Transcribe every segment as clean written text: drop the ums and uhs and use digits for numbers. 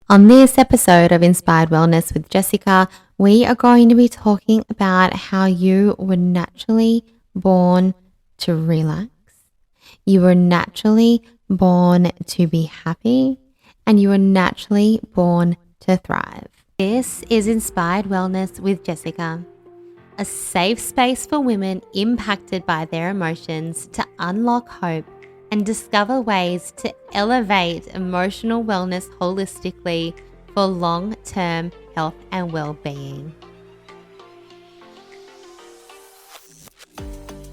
On this episode of Inspired Wellness with Jessica, we are going to be talking about how you were naturally born to relax. You were naturally born to be happy, and you were naturally born to thrive. This is Inspired Wellness with Jessica, a safe space for women impacted by their emotions to unlock hope and discover ways to elevate emotional wellness holistically for long-term health and well-being.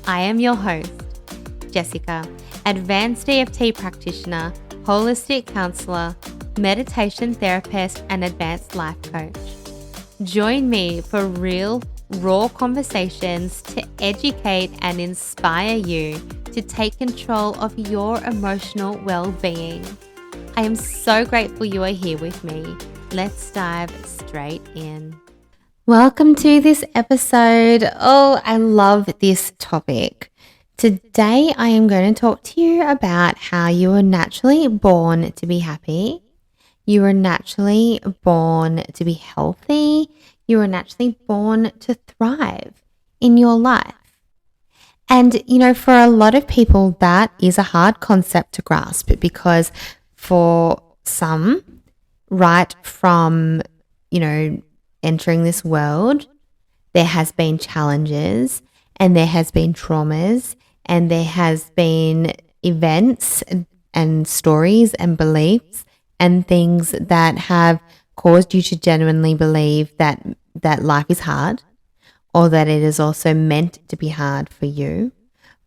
I am your host, Jessica, advanced EFT practitioner, holistic counselor, meditation therapist, and advanced life coach. Join me for real, raw conversations to educate and inspire you to take control of your emotional well-being. I am so grateful you are here with me. Let's dive straight in. Welcome to this episode. Oh, I love this topic. Today, I am going to talk to you about how you were naturally born to be happy. You were naturally born to be healthy. You were naturally born to thrive in your life. And, for a lot of people, that is a hard concept to grasp because for some, right from, entering this world, there has been challenges and there has been traumas and there has been events and stories and beliefs and things that have caused you to genuinely believe that life is hard, or that it is also meant to be hard for you,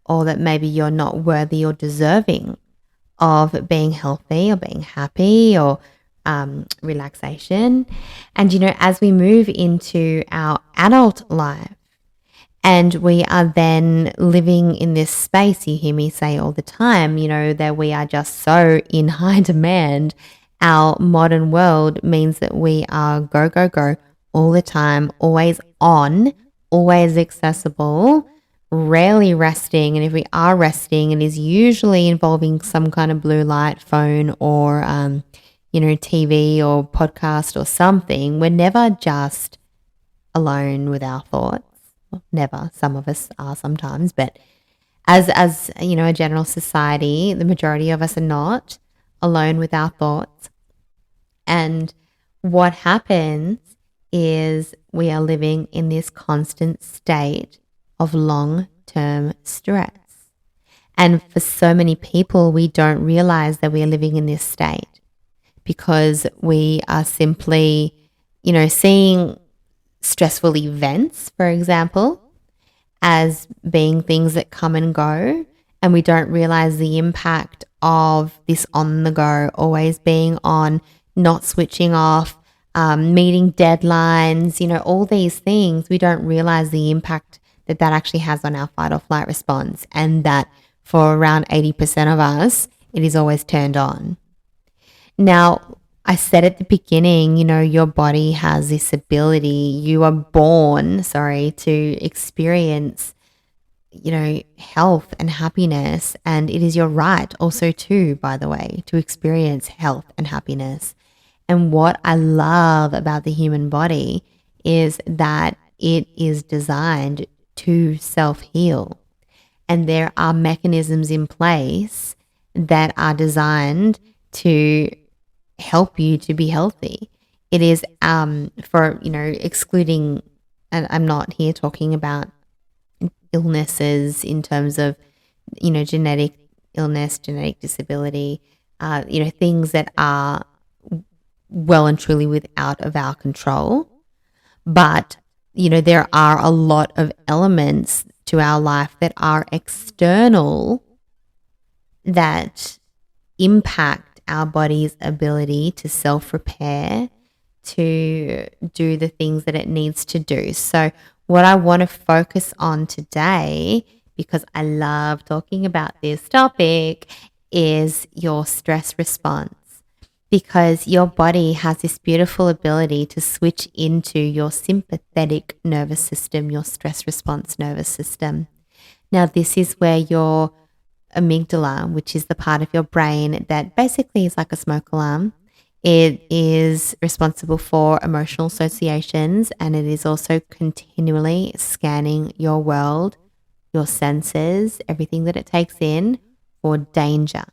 or that maybe you're not worthy or deserving of being healthy or being happy or relaxation. And, as we move into our adult life and we are then living in this space, you hear me say all the time, that we are just so in high demand. Our modern world means that we are go, go, go all the time, always on, always accessible, rarely resting. And if we are resting, it is usually involving some kind of blue light, phone, or, TV or podcast or something. We're never just alone with our thoughts. Well, never. Some of us are sometimes, but as a general society, the majority of us are not alone with our thoughts. And what happens is we are living in this constant state of long-term stress. And for so many people, we don't realize that we are living in this state because we are simply, seeing stressful events, for example, as being things that come and go. And we don't realize the impact of this on the go, always being on, not switching off, meeting deadlines, all these things. We don't realize the impact that actually has on our fight or flight response, and that for around 80% of us, it is always turned on. Now, I said at the beginning, your body has this ability, you are born, to experience, health and happiness. And it is your right also too, by the way, to experience health and happiness. And what I love about the human body is that it is designed to self-heal. And there are mechanisms in place that are designed to help you to be healthy. It is for, excluding, and I'm not here talking about illnesses in terms of, genetic illness, genetic disability, things that are well and truly out of our control. But, there are a lot of elements to our life that are external that impact our body's ability to self-repair, to do the things that it needs to do. So what I want to focus on today, because I love talking about this topic, is your stress response. Because your body has this beautiful ability to switch into your sympathetic nervous system, your stress response nervous system. Now, this is where your amygdala, which is the part of your brain that basically is like a smoke alarm. It is responsible for emotional associations, and it is also continually scanning your world, your senses, everything that it takes in for danger.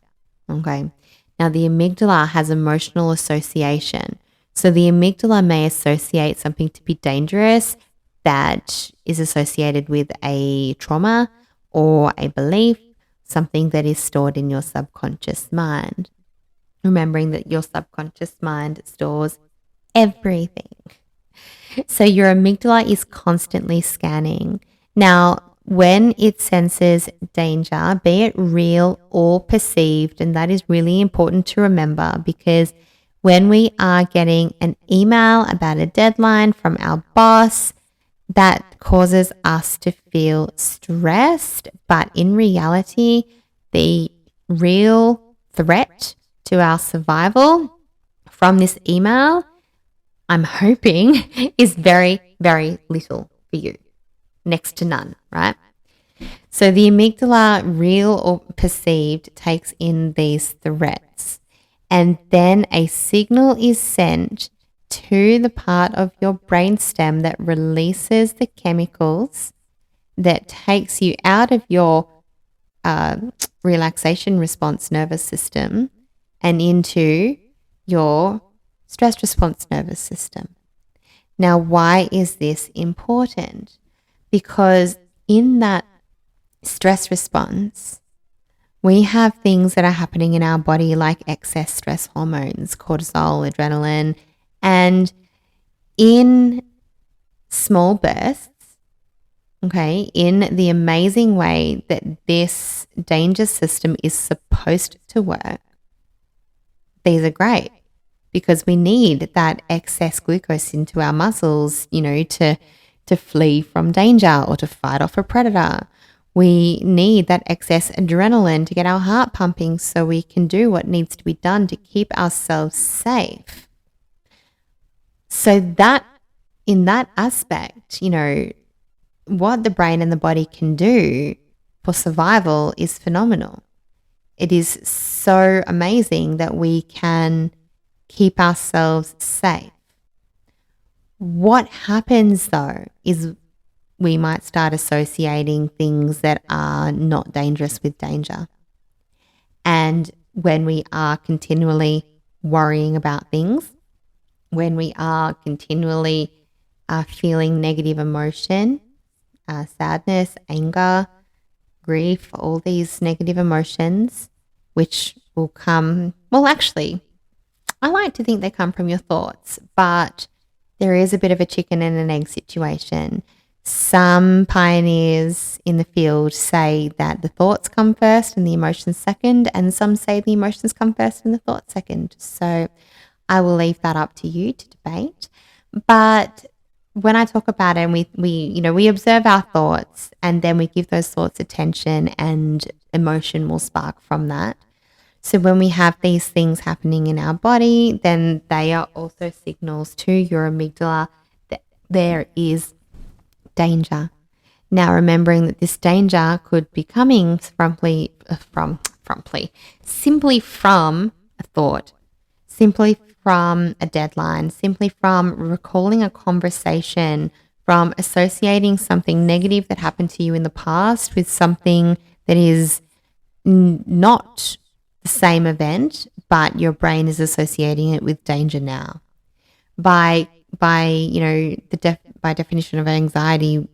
Okay. Now, the amygdala has emotional association. So the amygdala may associate something to be dangerous that is associated with a trauma or a belief, something that is stored in your subconscious mind. Remembering that your subconscious mind stores everything. So your amygdala is constantly scanning. Now, when it senses danger, be it real or perceived, and that is really important to remember, because when we are getting an email about a deadline from our boss, that causes us to feel stressed. But in reality, the real threat to our survival from this email, I'm hoping, is very, very little for you. Next to none, right? So the amygdala, real or perceived, takes in these threats, and then a signal is sent to the part of your brainstem that releases the chemicals that takes you out of your relaxation response nervous system and into your stress response nervous system. Now, why is this important? Because in that stress response, we have things that are happening in our body like excess stress hormones, cortisol, adrenaline, and in small bursts, okay, in the amazing way that this danger system is supposed to work, these are great because we need that excess glucose into our muscles, to flee from danger or to fight off a predator. We need that excess adrenaline to get our heart pumping so we can do what needs to be done to keep ourselves safe. So that in that aspect, what the brain and the body can do for survival is phenomenal. It is so amazing that we can keep ourselves safe. What happens though is we might start associating things that are not dangerous with danger. And when we are continually worrying about things, when we are continually feeling negative emotion, sadness, anger, grief, all these negative emotions, which will come, well, actually, I like to think they come from your thoughts, but there is a bit of a chicken and an egg situation. Some pioneers in the field say that the thoughts come first and the emotions second, and some say the emotions come first and the thoughts second. So I will leave that up to you to debate. But when I talk about it, and we observe our thoughts and then we give those thoughts attention and emotion will spark from that. So when we have these things happening in our body, then they are also signals to your amygdala that there is danger. Now, remembering that this danger could be coming simply from a thought, simply from a deadline, simply from recalling a conversation, from associating something negative that happened to you in the past with something that is not the same event, but your brain is associating it with danger now. By definition of anxiety,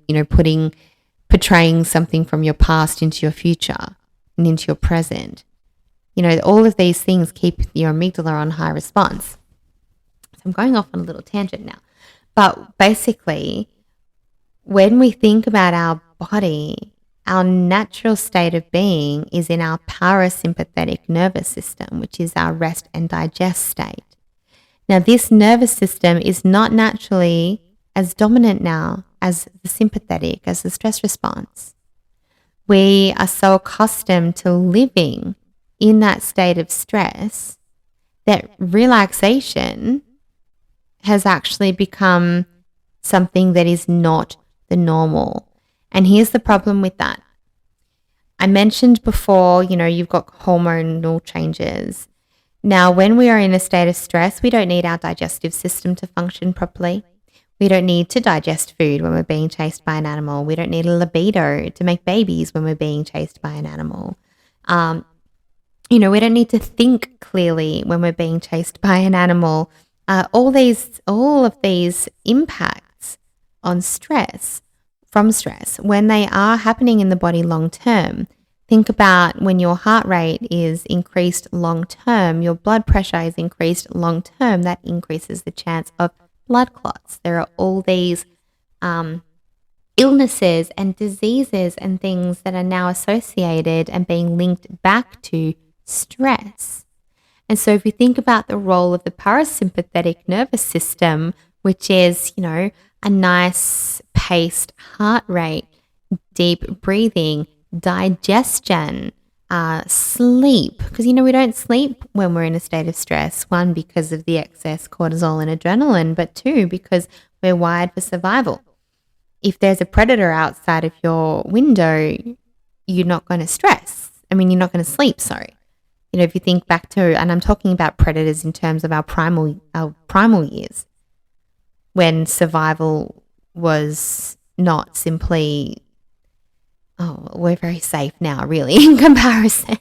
portraying something from your past into your future and into your present. All of these things keep your amygdala on high response. So I'm going off on a little tangent now. But basically, when we think about our body, our natural state of being is in our parasympathetic nervous system, which is our rest and digest state. Now, this nervous system is not naturally as dominant now as the sympathetic, as the stress response. We are so accustomed to living in that state of stress that relaxation has actually become something that is not the normal. And here's the problem with that. I mentioned before, you've got hormonal changes. Now, when we are in a state of stress, we don't need our digestive system to function properly. We don't need to digest food when we're being chased by an animal. We don't need a libido to make babies when we're being chased by an animal. Um, we don't need to think clearly when we're being chased by an animal. All of these impacts on stress, from stress, when they are happening in the body long term. Think about when your heart rate is increased long term, your blood pressure is increased long term, that increases the chance of blood clots. There are all these illnesses and diseases and things that are now associated and being linked back to stress. And so if you think about the role of the parasympathetic nervous system, which is, a nice paced heart rate, deep breathing, digestion, sleep, because, we don't sleep when we're in a state of stress. One, because of the excess cortisol and adrenaline, but two, because we're wired for survival. If there's a predator outside of your window, you're not going to you're not going to sleep, sorry. If you think back to, and I'm talking about predators in terms of our primal years, when survival was not simply, we're very safe now, really, in comparison.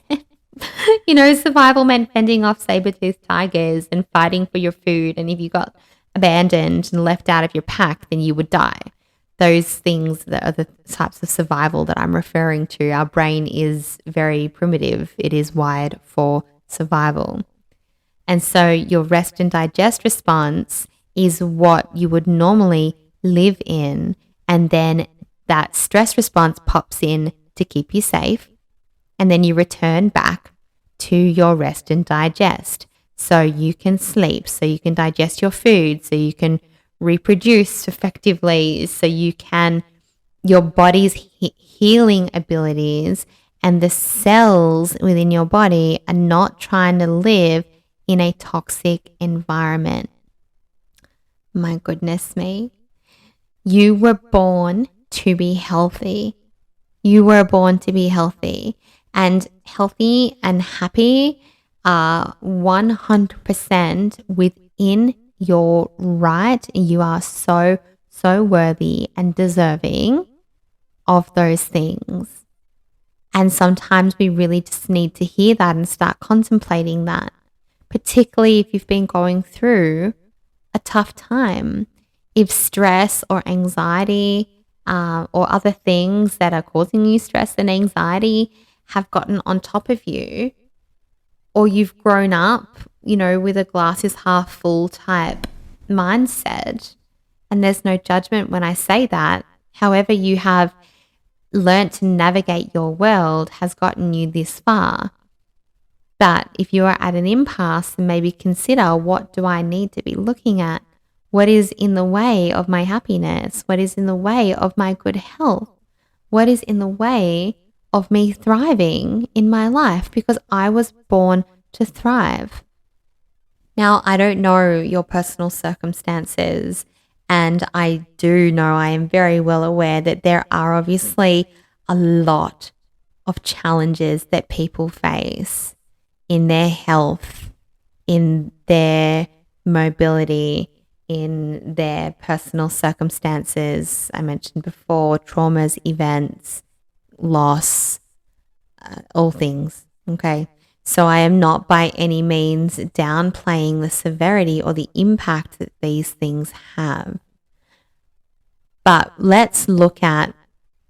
Survival meant fending off saber-toothed tigers and fighting for your food. And if you got abandoned and left out of your pack, then you would die. Those things that are the types of survival that I'm referring to. Our brain is very primitive. It is wired for survival. And so your rest and digest response is what you would normally live in. And then that stress response pops in to keep you safe. And then you return back to your rest and digest. So you can sleep, so you can digest your food, so you can reproduce effectively, so your body's healing abilities and the cells within your body are not trying to live in a toxic environment. My goodness me. You were born to be healthy. You were born to be healthy, and healthy and happy are 100% within your right. You are so, so worthy and deserving of those things. And sometimes we really just need to hear that and start contemplating that, particularly if you've been going through a tough time. If stress or anxiety or other things that are causing you stress and anxiety have gotten on top of you, or you've grown up, with a glass is half full type mindset, and there's no judgment when I say that. However, you have learnt to navigate your world has gotten you this far. But if you are at an impasse, then maybe consider, what do I need to be looking at? What is in the way of my happiness? What is in the way of my good health? What is in the way of me thriving in my life? Because I was born to thrive. Now, I don't know your personal circumstances, and I do know, I am very well aware that there are obviously a lot of challenges that people face in their health, in their mobility, in their personal circumstances. I mentioned before, traumas, events, loss, all things. Okay. So I am not by any means downplaying the severity or the impact that these things have. But let's look at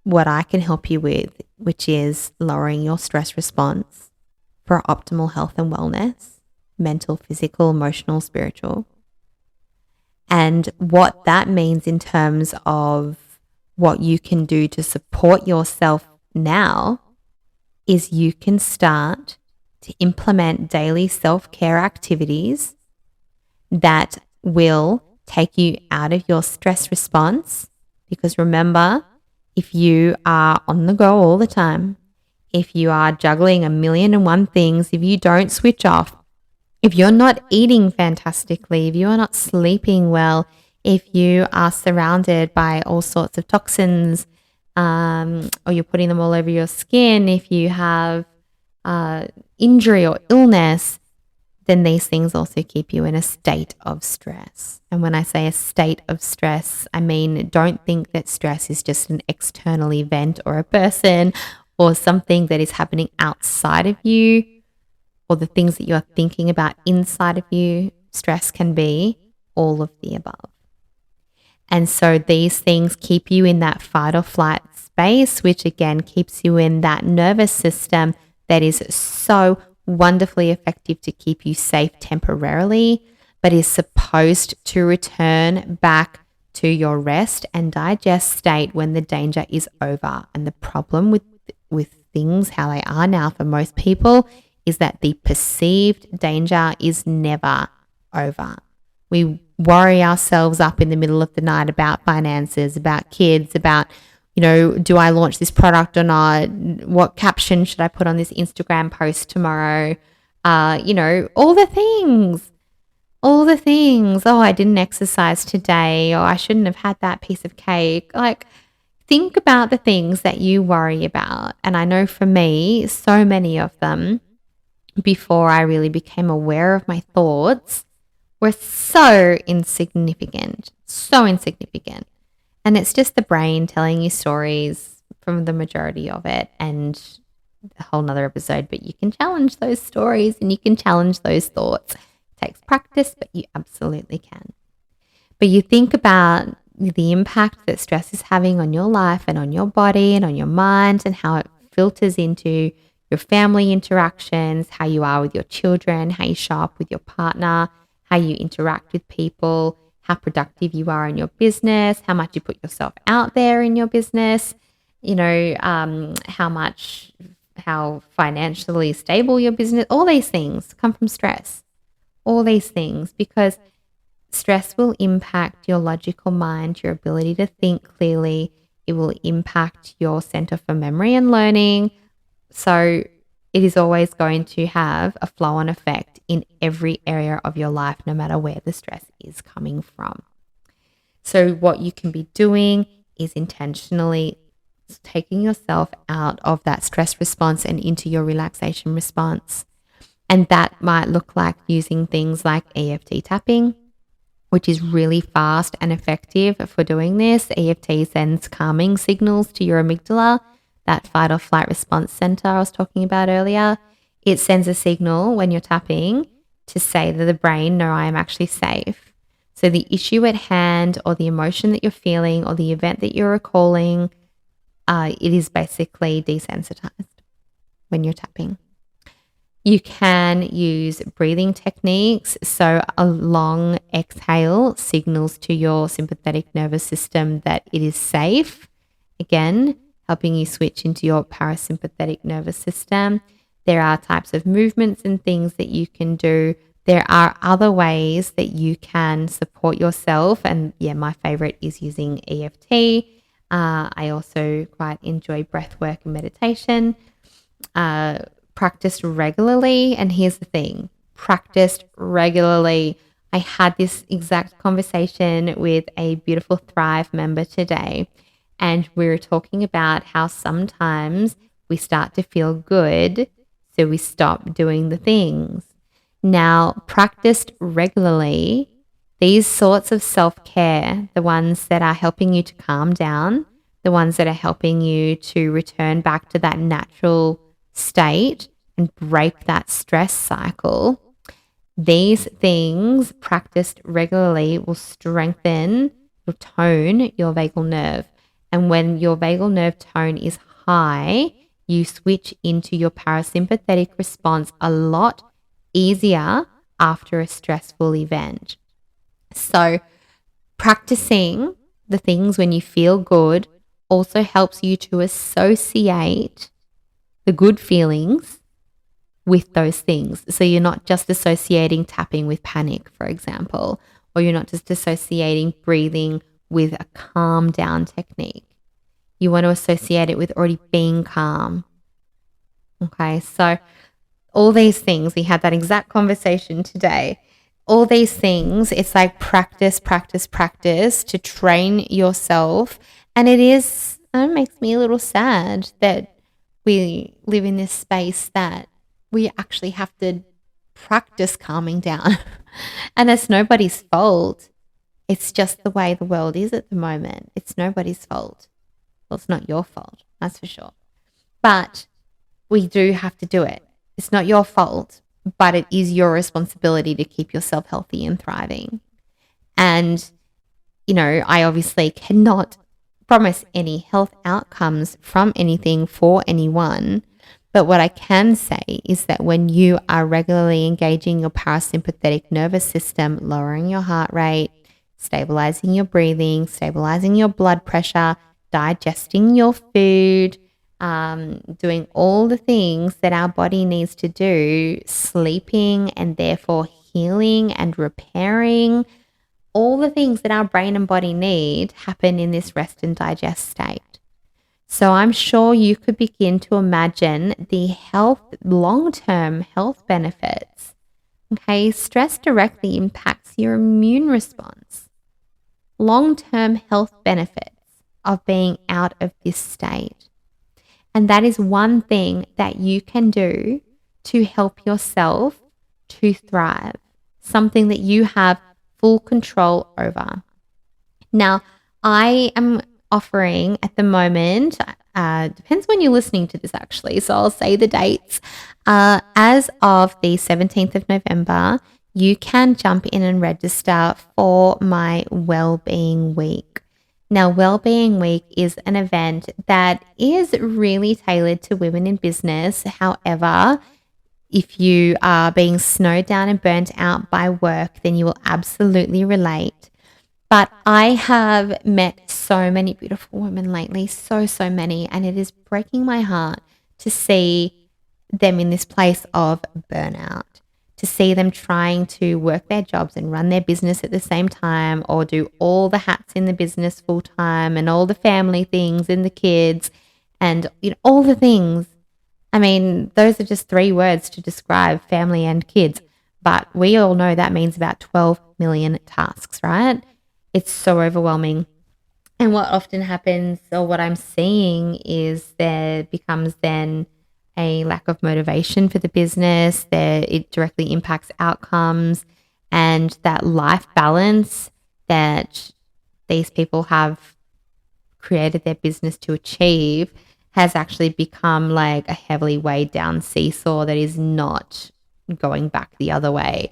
what I can help you with, which is lowering your stress response for optimal health and wellness, mental, physical, emotional, spiritual. And what that means in terms of what you can do to support yourself now is you can start to implement daily self-care activities that will take you out of your stress response. Because remember, if you are on the go all the time, if you are juggling 1,000,001 things, if you don't switch off, if you're not eating fantastically, if you are not sleeping well, if you are surrounded by all sorts of toxins, or you're putting them all over your skin, if you have injury or illness, then these things also keep you in a state of stress. And when I say a state of stress, I mean, don't think that stress is just an external event or a person or something that is happening outside of you or the things that you're thinking about inside of you. Stress can be all of the above. And so these things keep you in that fight or flight space, which again keeps you in that nervous system that is so wonderfully effective to keep you safe temporarily, but is supposed to return back to your rest and digest state when the danger is over. And the problem with things how they are now for most people is that the perceived danger is never over. We worry ourselves up in the middle of the night about finances, about kids, about, do I launch this product or not? What caption should I put on this Instagram post tomorrow? All the things. Oh, I didn't exercise today, or I shouldn't have had that piece of cake. Like, think about the things that you worry about. And I know for me, so many of them, before I really became aware of my thoughts, were so insignificant. And it's just the brain telling you stories from the majority of it, and a whole nother episode, but you can challenge those stories and you can challenge those thoughts. It takes practice, but you absolutely can. But you think about the impact that stress is having on your life and on your body and on your mind, and how it filters into your family interactions, how you are with your children, how you show up with your partner, how you interact with people, how productive you are in your business, how much you put yourself out there in your business, how financially stable your business, all these things come from stress. All these things, because stress will impact your logical mind, your ability to think clearly. It will impact your center for memory and learning. So it is always going to have a flow-on effect in every area of your life, no matter where the stress is coming from. So what you can be doing is intentionally taking yourself out of that stress response and into your relaxation response. And that might look like using things like EFT tapping, which is really fast and effective for doing this. EFT sends calming signals to your amygdala, that fight or flight response center I was talking about earlier. It sends a signal when you're tapping to say to the brain, no, I am actually safe. So the issue at hand, or the emotion that you're feeling, or the event that you're recalling, it is basically desensitized when you're tapping. You can use breathing techniques. So a long exhale signals to your sympathetic nervous system that it is safe. Again, helping you switch into your parasympathetic nervous system. There are types of movements and things that you can do. There are other ways that you can support yourself. And my favorite is using EFT. I also quite enjoy breath work and meditation. Practiced regularly. And here's the thing, practiced regularly. I had this exact conversation with a Beautiful Thrive member today, and we were talking about how sometimes we start to feel good, so we stop doing the things. Now, practiced regularly, these sorts of self-care, the ones that are helping you to calm down, the ones that are helping you to return back to that natural state and break that stress cycle, these things practiced regularly will strengthen, will tone your vagal nerve. And when your vagal nerve tone is high, you switch into your parasympathetic response a lot easier after a stressful event. So practicing the things when you feel good also helps you to associate the good feelings with those things. So you're not just associating tapping with panic, for example, or you're not just associating breathing with a calm down technique. You want to associate it with already being calm. Okay, so all these things, we had that exact conversation today. All these things, it's like practice to train yourself. And it makes me a little sad that we live in this space that we actually have to practice calming down. And it's nobody's fault. It's just the way the world is at the moment. It's nobody's fault. Well, it's not your fault, that's for sure. But we do have to do it. It's not your fault, but it is your responsibility to keep yourself healthy and thriving. And, I obviously cannot promise any health outcomes from anything for anyone. But what I can say is that when you are regularly engaging your parasympathetic nervous system, lowering your heart rate, stabilizing your breathing, stabilizing your blood pressure, digesting your food, doing all the things that our body needs to do, sleeping and therefore healing and repairing, all the things that our brain and body need happen in this rest and digest state. So I'm sure you could begin to imagine the long-term health benefits. Okay, stress directly impacts your immune response. Long-term health benefits of being out of this state. And that is one thing that you can do to help yourself to thrive, something that you have full control over. Now, I am offering at the moment, depends when you're listening to this actually, so I'll say the dates. As of the 17th of November, you can jump in and register for my Wellbeing Week. Now, Wellbeing Week is an event that is really tailored to women in business. However, if you are being snowed down and burnt out by work, then you will absolutely relate. But I have met so many beautiful women lately, so many, and it is breaking my heart to see them in this place of burnout, to see them trying to work their jobs and run their business at the same time, or do all the hats in the business full time and all the family things and the kids and all the things. I mean, those are just 3 words to describe family and kids, but we all know that means about 12 million tasks, right? It's so overwhelming. And what often happens, or what I'm seeing, is there becomes then a lack of motivation for the business. It directly impacts outcomes, and that life balance that these people have created their business to achieve has actually become like a heavily weighed down seesaw that is not going back the other way.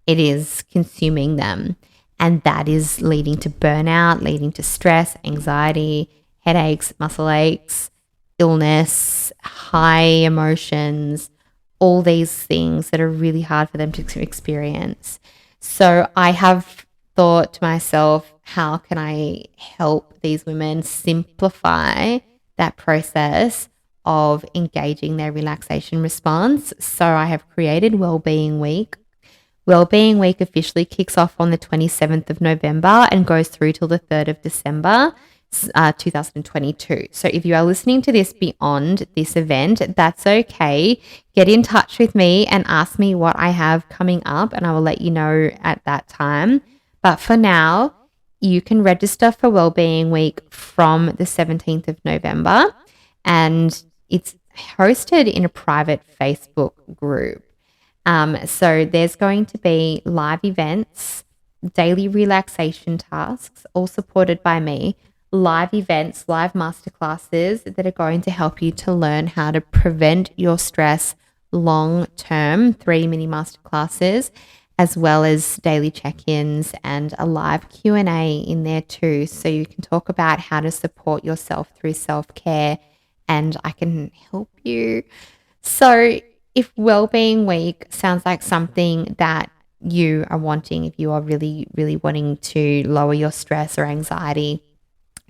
It is consuming them. And that is leading to burnout, leading to stress, anxiety, headaches, muscle aches, illness, high emotions, all these things that are really hard for them to experience. So I have thought to myself, how can I help these women simplify that process of engaging their relaxation response? So I have created Wellbeing Week. Wellbeing Week officially kicks off on the 27th of November and goes through till the 3rd of December, 2022. So if you are listening to this beyond this event, that's okay. Get in touch with me and ask me what I have coming up, and I will let you know at that time. But for now, you can register for Wellbeing Week from the 17th of November, and it's hosted in a private Facebook group. So there's going to be live events, daily relaxation tasks, all supported by me, live events, live masterclasses that are going to help you to learn how to prevent your stress long term, 3 mini masterclasses, as well as daily check-ins and a live Q&A in there too. So you can talk about how to support yourself through self-care, and I can help you. So if Wellbeing Week sounds like something that you are wanting, if you are really, really wanting to lower your stress or anxiety,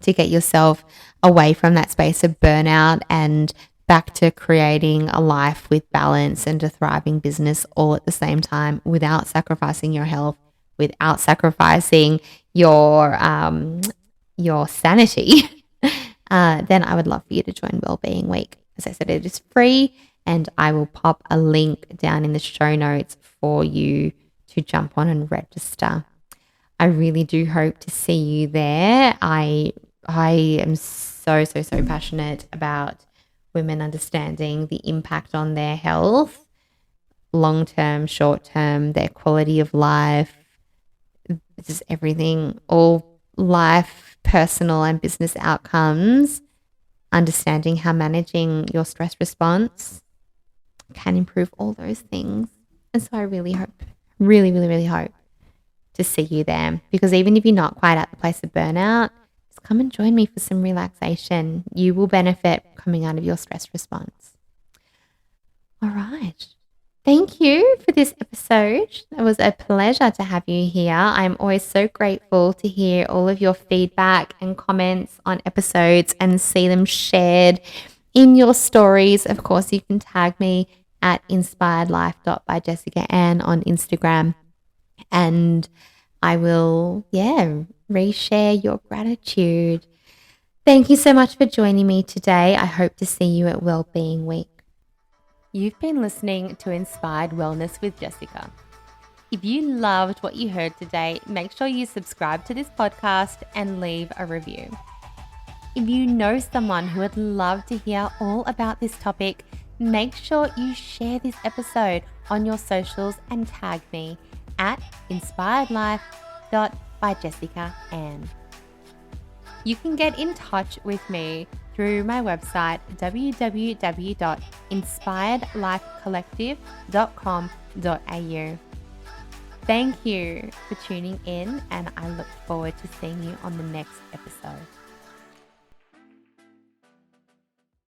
to get yourself away from that space of burnout and back to creating a life with balance and a thriving business all at the same time without sacrificing your health, without sacrificing your sanity, then I would love for you to join Wellbeing Week. As I said, it is free, and I will pop a link down in the show notes for you to jump on and register. I really do hope to see you there. I am so passionate about women understanding the impact on their health long-term, short-term, their quality of life, just everything, all life, personal and business outcomes, understanding how managing your stress response can improve all those things. And so I really hope, really, really, really hope to see you there, because even if you're not quite at the place of burnout, just come and join me for some relaxation. You will benefit coming out of your stress response. All right. Thank you for this episode. It was a pleasure to have you here. I'm always so grateful to hear all of your feedback and comments on episodes and see them shared in your stories. Of course, you can tag me at inspiredlife.byjessicaann on Instagram, and I will, reshare your gratitude. Thank you so much for joining me today. I hope to see you at Wellbeing Week. You've been listening to Inspired Wellness with Jessica. If you loved what you heard today, make sure you subscribe to this podcast and leave a review. If you know someone who would love to hear all about this topic, make sure you share this episode on your socials and tag me at inspiredlife.byjessicaann. You can get in touch with me through my website, www.inspiredlifecollective.com.au. Thank you for tuning in, and I look forward to seeing you on the next episode.